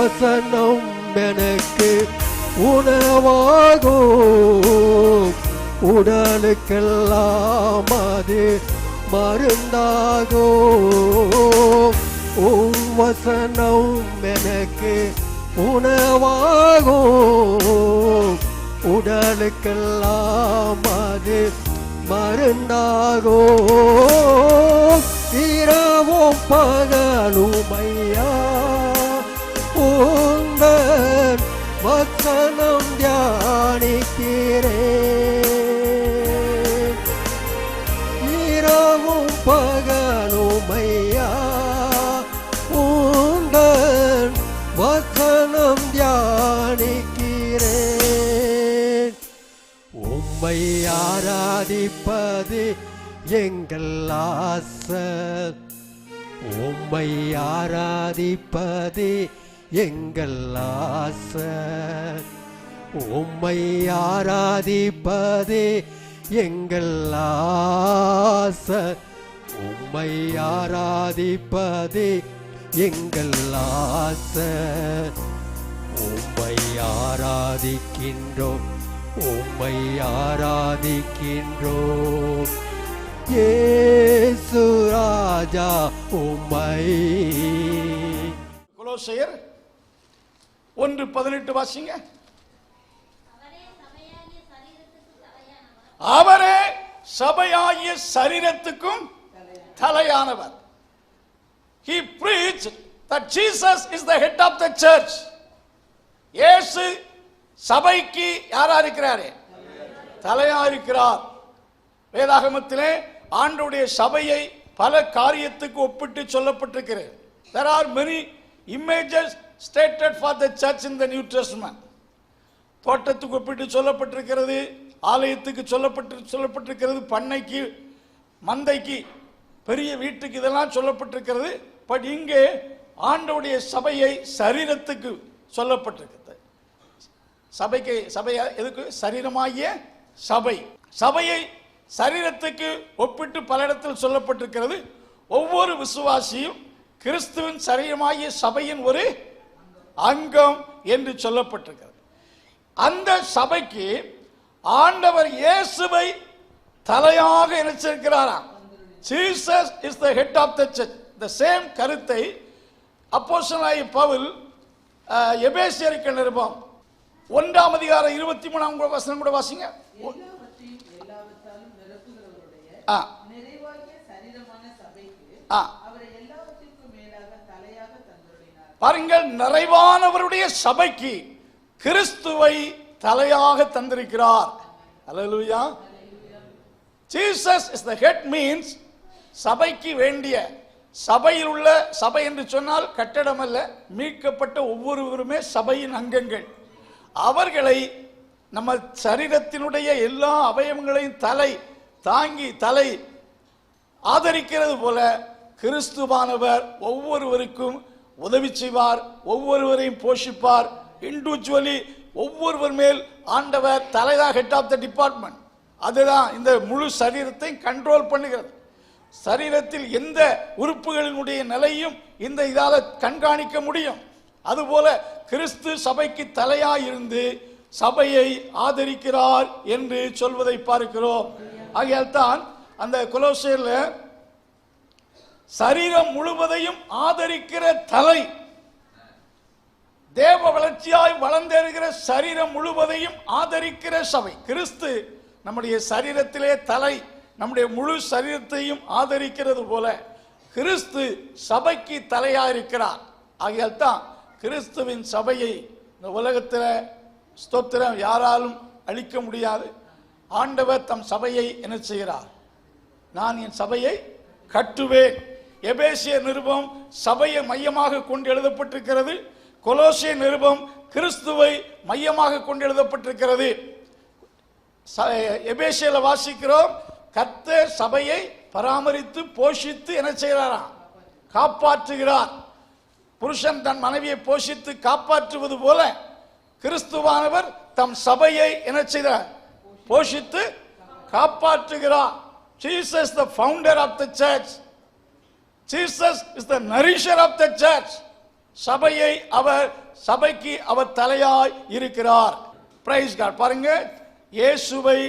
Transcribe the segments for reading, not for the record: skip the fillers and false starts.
வசனம் எனக்கு உணவாகும், உடலுக்கெல்லாம் அது மருந்தாகும். உம் வசனம் எனக்கு உணவாகும், உடலுக்கெல்லாம் அது மருந்தாகும். இரவும் பகலுமையா உந்தன் வசனம் தியானிக்கிறேன். இரவும் பகலுமையா உந்தன் வசனம் தியானிக்கிறேன். உம்மை ஆராதிப்பது எங்கள் ஆசை, உம்மை ஆராதிப்பது எங்கள் ஆசை, உம்மை ஆராதிப்பது எங்கள் ஆசை, உம்மை ஆராதிப்பது எங்கள் ஆசை. உம்மை ஆராதிக்கின்றோம், உம்மை ஆராதிக்கின்றோம் இயேசு ராஜா உம்மை. கொலோசையர் 1:18 வாசிங்க. அவரே சபையாகிய சரீரத்துக்கும் தலையானவர். He preached that Jesus is the head of the church. இயேசு சபைக்கு யாரா இருக்கிறாரே? தலையா இருக்கிறார். வேதாகமத்திலே ஆண்டவருடைய சபையை பல காரியத்துக்கு ஒப்பிட்டு சொல்லப்பட்டிருக்கிறது. There are many images stated for the church in the New Testament. தோட்டத்துக்கு ஒப்பிட்டு சொல்லப்பட்டிருக்கிறது, ஆலயத்துக்கு சொல்லப்பட்டிருக்கிறது, பண்ணைக்கு, மந்தைக்கு, பெரிய வீட்டுக்கு இதெல்லாம் சொல்லப்பட்டிருக்கிறது. பட் இங்கே ஆண்டவருடைய சபையை சரீரத்துக்கு சொல்லப்பட்டிருக்கிறது. சபைக்கு, சபையா எதுக்கு? சரீரமாகிய சபை. சபையை சரீரத்துக்கு ஒப்பிட்டு பல இடத்தில் சொல்லப்பட்டிருக்கிறது. ஒவ்வொரு விசுவாசியும் கிறிஸ்துவின் சரீரமாகிய சபையின் ஒரு அங்கம் என்று சொல்லப்பட்டிருக்கிறது. அந்த சபைக்கு ஆண்டவர் இயேசுவை தலையாக நினைச்சிருக்கிறாராம். Jesus is the head of the church. The same கருத்தை அப்போஸ்தலனாகிய பவுல் எபேசியருக்கு நிருபம் 1:23 கூட வாசிங்க. பாருங்கள், நிறைவானவருடைய சபைக்கு கிறிஸ்துவை தலையாக தந்திருக்கிறார். அல்லேலூயா. Jesus is the head means சபைக்கு வேண்டிய, சபையில் உள்ள, சபை என்று சொன்னால் கட்டடம் அல்ல, மீட்கப்பட்ட ஒவ்வொருவருமே சபையின் அங்கங்கள். அவர்களை நம்ம சரீரத்தினுடைய எல்லா அவயவங்களையும் தலை தாங்கி தலை ஆதரிக்கிறது போல கிறிஸ்துவானவர் ஒவ்வொருவருக்கும் உதவி செய்வார், ஒவ்வொருவரையும் போஷிப்பார். இண்டிவிஜுவலி ஒவ்வொருவர் மேல் ஆண்டவர் தலைதான் ஹெட் ஆஃப் த டிபார்ட்மெண்ட். அதுதான் இந்த முழு சரீரத்தை கண்ட்ரோல் பண்ணுகிறது. சரீரத்தில் எந்த உறுப்புகளினுடைய நிலையும் இந்த இதால கண்காணிக்க முடியும். அதுபோல கிறிஸ்து சபைக்கு தலையாயிருந்து சபையை ஆதரிக்கிறார் என்று சொல்வதை பார்க்கிறோம். ஆகையால் தான் அந்த கொலோசியர்ல சரீரம் முழுவதையும் ஆதரிக்கிற தலை, தேவ வளர்ச்சியாய் வளர்ந்தேறுகிற சரீரம் முழுவதையும் ஆதரிக்கிற சபை. கிறிஸ்து நம்முடைய சரீரத்திலே தலை, நம்முடைய முழு சரீரத்தையும் ஆதரிக்கிறது போல கிறிஸ்து சபைக்கு தலையாயிருக்கிறார். ஆகையால் தான் கிறிஸ்துவின் சபையை இந்த உலகத்தில் ஸ்தோத்திரம் யாராலும் அழிக்க முடியாது. ஆண்டவர் தம் சபையை என்ன செய்கிறார்? நான் என் சபையை கட்டுவேன். எபேசிய நிருபம் சபையை மையமாக கொண்டு எழுதப்பட்டிருக்கிறது. கொலோசிய நிருபம் கிறிஸ்துவை மையமாக கொண்டு எழுதப்பட்டிருக்கிறது. எபேசியில வாசிக்கிறோம், கர்த்தர் சபையை பராமரித்து போஷித்து என்ன செய்கிறாராம்? காப்பாற்றுகிறார். புருஷன் தன் மனைவியை போஷித்து காப்பாற்றுவது போல கிறிஸ்துவானவர் தம் சபையை என்ன செய்கிறார்? போஷித்து காப்பாற்றுகிறார். Jesus the founder of the church. Jesus is the nourisher of the church. சபைக்கு அவர் தலையாய் இருக்கிறார். Praise God. பாருங்க, இயேசுவை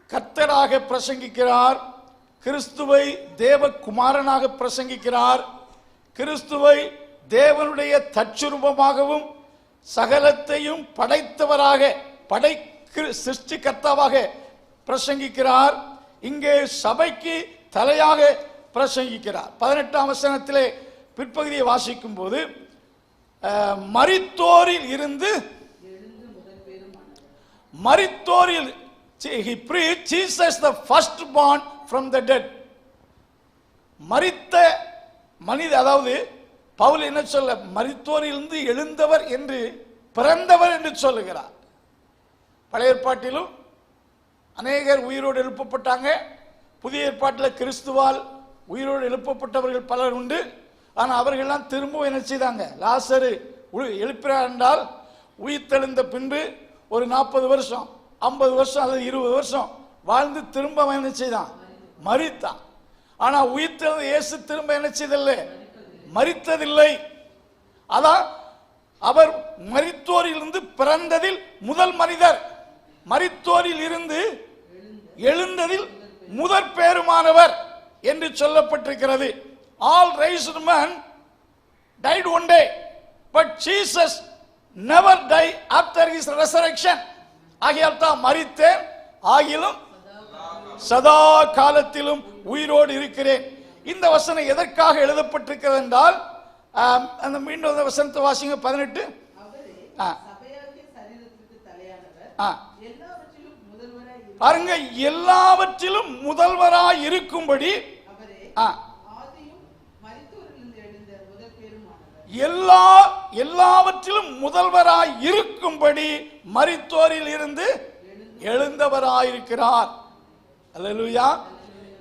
கர்த்தராக பிரசங்கிக்கிறார், கிறிஸ்துவை தேவகுமாரனாக பிரசங்கிக்கிறார், கிறிஸ்துவை தேவனுடைய தற்சுரூபமாகவும் சகலத்தையும் படைத்தவராக சிருஷ்டிகர்த்தாவாக பிரசங்கிக்கிறார். இங்கே சபைக்கு தலையாக பிரசங்கிக்கிறார். 18ஆம் வசனத்திலே பிற்பகுதியை வாசிக்கும் போது மரித்தோரில் இருந்து he preached Jesus the firstborn from the dead. மரித்த மனித, அதாவது பவுல் என்ன சொல்ல, மரித்தோரிலிருந்து எழுந்தவர் என்று, பிறந்தவர் என்று சொல்லுகிறார். பழைய ஏற்பாட்டிலும் அநேகர் உயிரோடு எழுப்பப்பட்டாங்க. புதிய ஏற்பாட்டில் கிறிஸ்துவால் உயிரோடு எழுப்பப்பட்டவர்கள் பலர் உண்டு. ஆனால் அவர்கள்லாம் திரும்பவும் என்ன செய்தாங்க, லாசரு எழுப்பினார் என்றால் உயிர்த்தெழுந்த பின்பு ஒரு 40 வருஷம் 50 வருஷம் அல்லது 20 வருஷம் வாழ்ந்து திரும்ப என்ன செய்தான், மரித்தான். ஆனா உயிர்த்தெழுந்த இயேசு திரும்ப என்ன செய்ததில்லை, மரித்ததில்லை. அதான் அவர் மரித்தோரிலிருந்து பிறந்ததில் முதல் மனிதர், மரித்தோரில் இருந்து எழுந்ததில் முதற் பேருமானவர் என்று சொல்லப்பட்டிருக்கிறது. All raised men died one day, but Jesus never died after his resurrection. ஆகையால் தான் மரித்தேன், ஆகிலும் சதா காலத்திலும் உயிரோடு இருக்கிறேன். இந்த வசனம் எதற்காக எழுதப்பட்டிருக்கிறது என்றால், அந்த மீண்டும் அந்த வசனத்தை வாசிங்க. 18. பாருங்க, எல்லாவற்றிலும் முதல்வராய் இருக்கும்படி, எல்லாவற்றிலும் முதல்வராய் இருக்கும்படி மரித்தோரில் இருந்து எழுந்தவராயிருக்கிறார். அல்லேலூயா.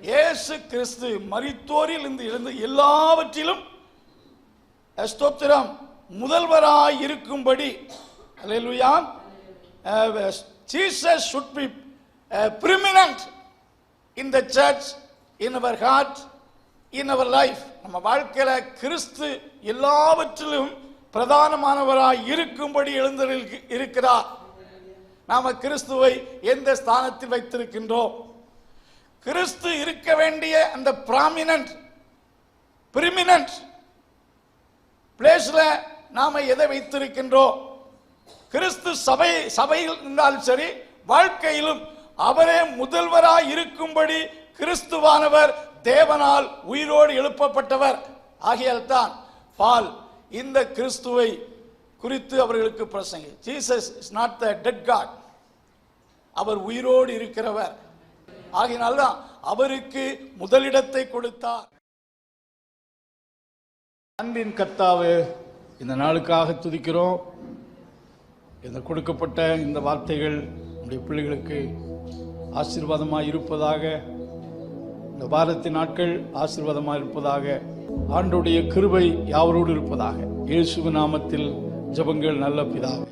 இயேசு கிறிஸ்து மரித்தோரில் இருந்து எழுந்து எல்லாவற்றிலும் ஸ்தோத்திரம் முதல்வராய் இருக்கும்படி. அல்லேலூயா. Jesus should be preeminent in the church, in our heart, in our life. நம்ம வாழ்க்கையில கிறிஸ்து எல்லாவற்றிலும் பிரதானமானவராய் இருக்கும்படி எழுந்திருக்கிறார். நாம கிறிஸ்துவை எந்த ஸ்தானத்தில் வைத்திருக்கின்றோம்? கிறிஸ்து இருக்க வேண்டிய அந்த பிரிமினன்ட் பிளேஸ்ல நாம எதை வைத்திருக்கின்றோம்? கிறிஸ்து சபையில் இருந்தாலும் சரி, வாழ்க்கையிலும் அவரே முதல்வராய் இருக்கும்படி கிறிஸ்துவானவர் தேவனால் உயிரோடு எழுப்பப்பட்டவர். ஆகையால் தான் பால் இந்த கிறிஸ்துவை குறித்து அவர்களுக்கு பிரசங்கி, Jesus is not the dead God, அவர் உயிரோடு இருக்கிறவர். ஆகையினால்தான் அவருக்கு முதலிடத்தை கொடுத்தார். அன்பின் கர்த்தாவே, இந்த நாளுக்காக துதிக்கிறோம். இந்த கொடுக்கப்பட்ட இந்த வார்த்தைகள் நம்முடைய பிள்ளைகளுக்கு ஆசீர்வாதமாக இருப்பதாக, இந்த வாரத்தின் நாட்கள் ஆசீர்வாதமாக இருப்பதாக, ஆண்டவருடைய கிருபை யாவரோடு இருப்பதாக. இயேசுவின் நாமத்தில் ஜெபங்கள் நல்ல பிதாவே.